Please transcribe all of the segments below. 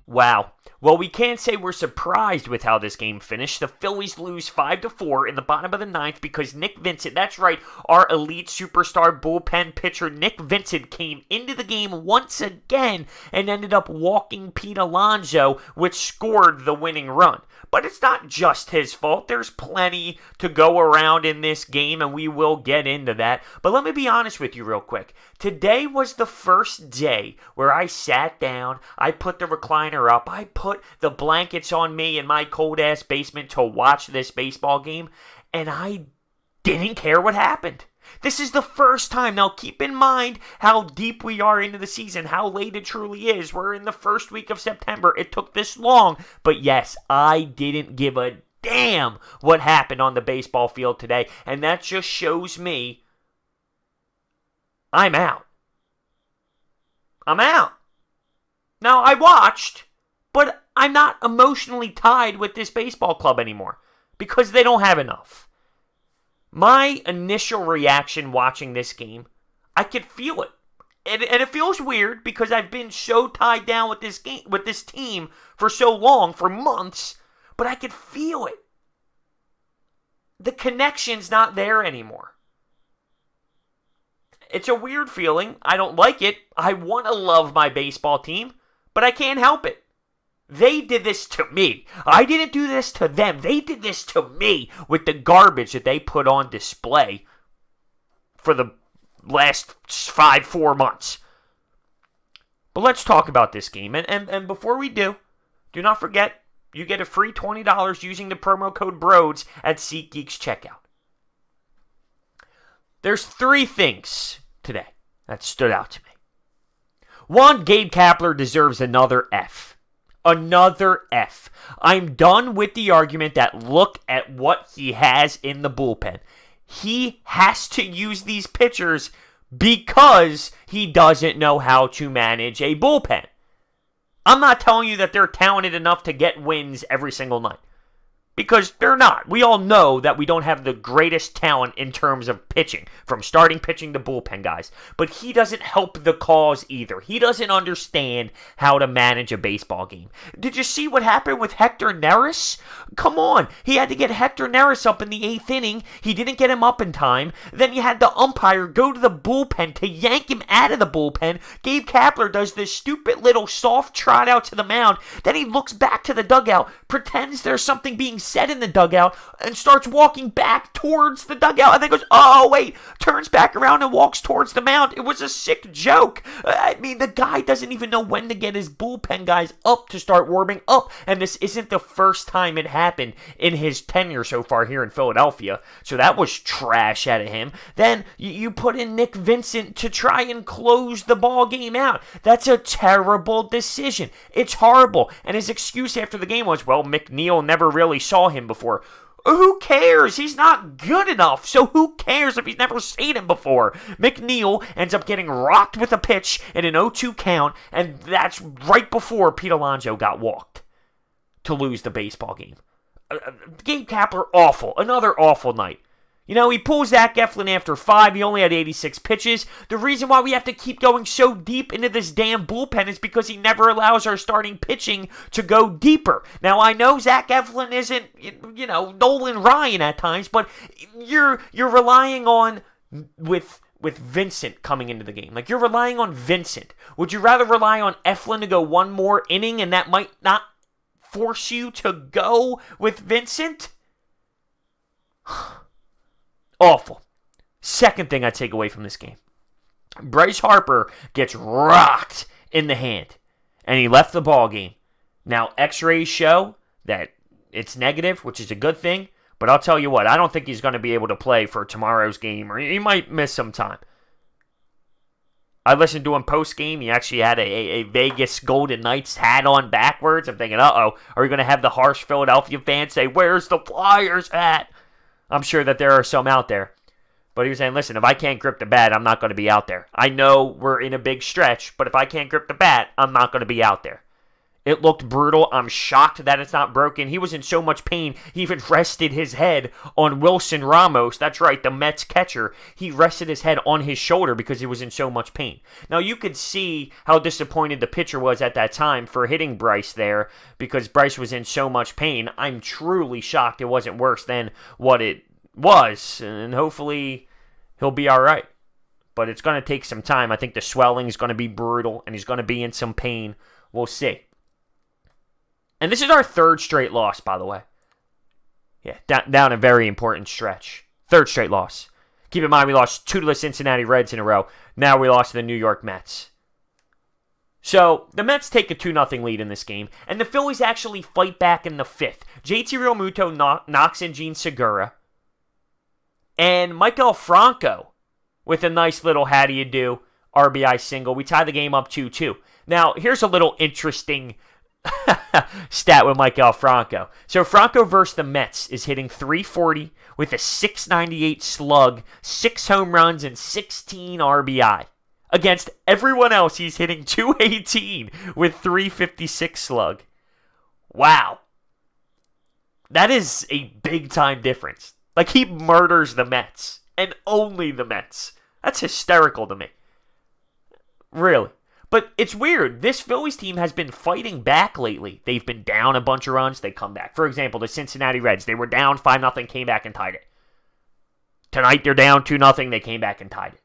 Wow. Well, we can't say we're surprised with how this game finished. The Phillies lose 5-4 in the bottom of the ninth because Nick Vincent, that's right, our elite superstar bullpen pitcher Nick Vincent came into the game once again and ended up walking Pete Alonso, which scored the winning run. But it's not just his fault. There's plenty to go around in this game, and we will get into that. But let me be honest with you real quick. Today was the first day where I sat down, I put the recliner up, I put the blankets on me in my cold-ass basement to watch this baseball game, and I didn't care what happened. This is the first time. Now, keep in mind how deep we are into the season, how late it truly is. We're in the first week of September. It took this long. But yes, I didn't give a damn what happened on the baseball field today. And that just shows me I'm out. I'm out. Now, I watched, but I'm not emotionally tied with this baseball club anymore because they don't have enough. My initial reaction watching this game, I could feel it. And it feels weird because I've been so tied down with this game, with this team for so long, for months, but I could feel it. The connection's not there anymore. It's a weird feeling. I don't like it. I want to love my baseball team, but I can't help it. They did this to me. I didn't do this to them. They did this to me with the garbage that they put on display for the last 4 months. But let's talk about this game. And before we do not forget, you get a free $20 using the promo code BROADS at SeatGeek's checkout. There's 3 things today that stood out to me. 1, Gabe Kapler deserves another F. Another F. I'm done with the argument that look at what he has in the bullpen. He has to use these pitchers because he doesn't know how to manage a bullpen. I'm not telling you that they're talented enough to get wins every single night. Because they're not. We all know that we don't have the greatest talent in terms of pitching, from starting pitching to bullpen guys. But he doesn't help the cause either. He doesn't understand how to manage a baseball game. Did you see what happened with Hector Neris? Come on. He had to get Hector Neris up in the 8th inning. He didn't get him up in time. Then you had the umpire go to the bullpen to yank him out of the bullpen. Gabe Kapler does this stupid little soft trot out to the mound. Then he looks back to the dugout, pretends there's something being said in the dugout, and starts walking back towards the dugout, and then goes, oh wait, turns back around and walks towards the mound. It was a sick joke. I mean, the guy doesn't even know when to get his bullpen guys up to start warming up, and this isn't the first time it happened in his tenure so far here in Philadelphia, so that was trash out of him. Then you put in Nick Vincent to try and close the ball game out. That's a terrible decision. It's horrible, and his excuse after the game was, well, McNeil never really saw him before. Who cares? He's not good enough, so who cares if he's never seen him before? McNeil ends up getting rocked with a pitch in an 0-2 count, and that's right before Pete Alonso got walked to lose the baseball game. Gabe Kapler, awful. Another awful night. You know, he pulls Zach Eflin after 5. He only had 86 pitches. The reason why we have to keep going so deep into this damn bullpen is because he never allows our starting pitching to go deeper. Now, I know Zach Eflin isn't, Nolan Ryan at times, but you're relying on, with Vincent coming into the game. Like, you're relying on Vincent. Would you rather rely on Eflin to go one more inning and that might not force you to go with Vincent? Awful. Second thing I take away from this game. Bryce Harper gets rocked in the hand, and he left the ball game. Now, x-rays show that it's negative, which is a good thing, but I'll tell you what, I don't think he's going to be able to play for tomorrow's game, or he might miss some time. I listened to him post-game. He actually had a Vegas Golden Knights hat on backwards. I'm thinking, are we going to have the harsh Philadelphia fans say, where's the Flyers hat? I'm sure that there are some out there. But he was saying, listen, if I can't grip the bat, I'm not going to be out there. I know we're in a big stretch, but if I can't grip the bat, I'm not going to be out there. It looked brutal. I'm shocked that it's not broken. He was in so much pain, he even rested his head on Wilson Ramos. That's right, the Mets catcher. He rested his head on his shoulder because he was in so much pain. Now, you could see how disappointed the pitcher was at that time for hitting Bryce there because Bryce was in so much pain. I'm truly shocked it wasn't worse than what it was, and hopefully he'll be all right. But it's going to take some time. I think the swelling is going to be brutal, and he's going to be in some pain. We'll see. And this is our third straight loss, by the way. Yeah, down a very important stretch. Third straight loss. Keep in mind, we lost 2 to the Cincinnati Reds in a row. Now we lost to the New York Mets. So, the Mets take a 2-0 lead in this game, and the Phillies actually fight back in the 5th. JT Realmuto knocks in Gene Segura, and Michael Franco with a nice little how-do-you-do RBI single. We tie the game up 2-2. Now, here's a little interesting stat with Mike Franco. So Franco versus the Mets is hitting .340 with a .698 slug, 6 home runs, and 16 RBI. Against everyone else, he's hitting .218 with .356 slug. Wow. That is a big-time difference. Like, he murders the Mets, and only the Mets. That's hysterical to me. Really. But it's weird. This Phillies team has been fighting back lately. They've been down a bunch of runs. They come back. For example, the Cincinnati Reds. They were down 5-0, came back and tied it. Tonight, they're down 2-0. They came back and tied it.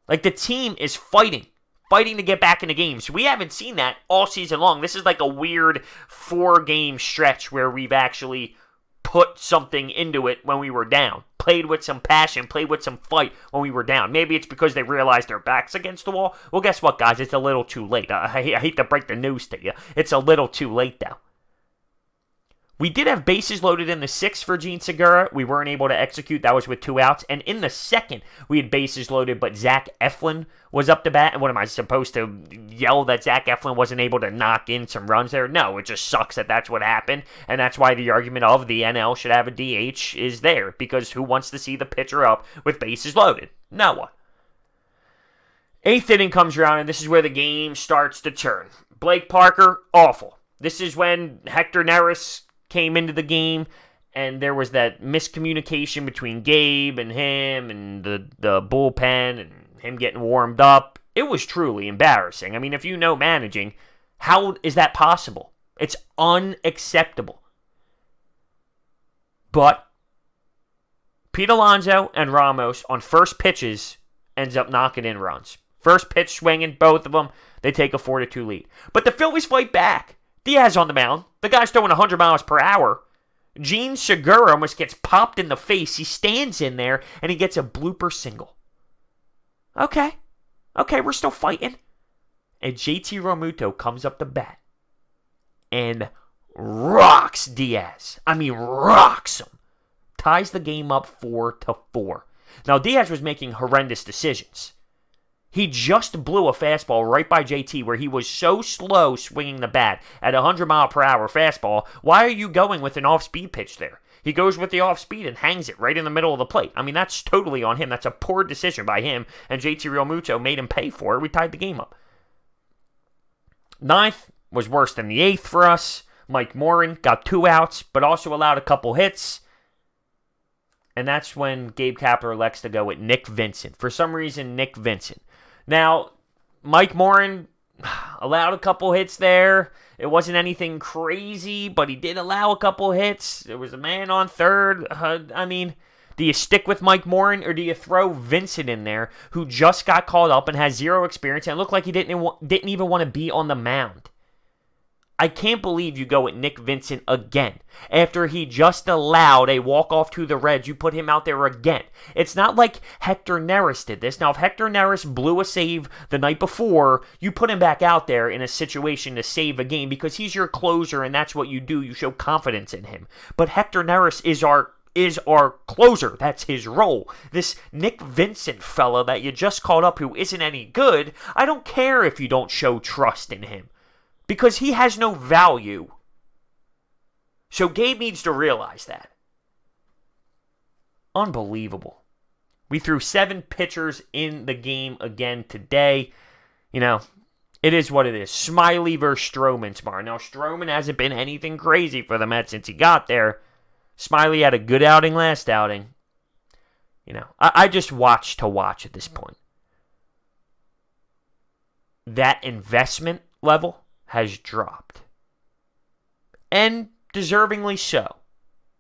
Like, the team is fighting to get back in the games. We haven't seen that all season long. This is like a weird 4-game stretch where we've actually put something into it when we were down. Played with some passion, played with some fight when we were down. Maybe it's because they realized their back's against the wall. Well, guess what, guys? It's a little too late. I hate to break the news to you. It's a little too late now. We did have bases loaded in the 6th for Gene Segura. We weren't able to execute. That was with 2 outs. And in the 2nd, we had bases loaded, but Zach Eflin was up to bat. And what am I supposed to yell that Zach Eflin wasn't able to knock in some runs there? No, it just sucks that that's what happened. And that's why the argument of the NL should have a DH is there. Because who wants to see the pitcher up with bases loaded? No one. 8th inning comes around, and this is where the game starts to turn. Blake Parker, awful. This is when Hector Neris came into the game, and there was that miscommunication between Gabe and him and the bullpen and him getting warmed up. It was truly embarrassing. I mean, if you know managing, how is that possible? It's unacceptable. But Pete Alonso and Ramos on first pitches ends up knocking in runs. First pitch swinging, both of them, they take a 4-2 lead. But the Phillies fight back. Diaz on the mound. The guy's throwing 100 miles per hour. Gene Segura almost gets popped in the face. He stands in there, and he gets a blooper single. Okay, we're still fighting. And JT Realmuto comes up to bat and rocks Diaz. I mean, rocks him. Ties the game up 4-4. Now, Diaz was making horrendous decisions. He just blew a fastball right by JT where he was so slow swinging the bat at 100-mile-per-hour fastball. Why are you going with an off-speed pitch there? He goes with the off-speed and hangs it right in the middle of the plate. I mean, that's totally on him. That's a poor decision by him, and JT Realmuto made him pay for it. We tied the game up. 9th was worse than the 8th for us. Mike Morin got 2 outs, but also allowed a couple hits. And that's when Gabe Kapler elects to go with Nick Vincent. For some reason, Nick Vincent. Now, Mike Morin allowed a couple hits there. It wasn't anything crazy, but he did allow a couple hits. There was a man on third. I mean, do you stick with Mike Morin or do you throw Vincent in there, who just got called up and has 0 experience and looked like he didn't even want to be on the mound? I can't believe you go with Nick Vincent again. After he just allowed a walk-off to the Reds, you put him out there again. It's not like Hector Neris did this. Now, if Hector Neris blew a save the night before, you put him back out there in a situation to save a game because he's your closer and that's what you do. You show confidence in him. But Hector Neris is our closer. That's his role. This Nick Vincent fella that you just called up who isn't any good, I don't care if you don't show trust in him. Because he has no value. So Gabe needs to realize that. Unbelievable. We threw 7 pitchers in the game again today. You know, It is what it is. Smiley versus Stroman tomorrow. Now, Stroman hasn't been anything crazy for the Mets since he got there. Smiley had a good outing last outing. I just watch to watch at this point. That investment level has dropped. And deservingly so.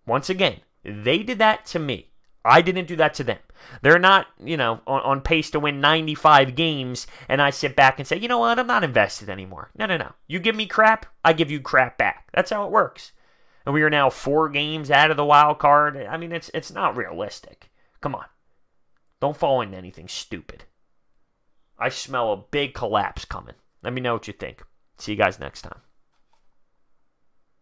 Once again, they did that to me. I didn't do that to them. They're not, on pace to win 95 games, and I sit back and say, you know what, I'm not invested anymore. No. You give me crap, I give you crap back. That's how it works. And we are now 4 games out of the wild card. I mean, it's not realistic. Come on. Don't fall into anything stupid. I smell a big collapse coming. Let me know what you think. See you guys next time.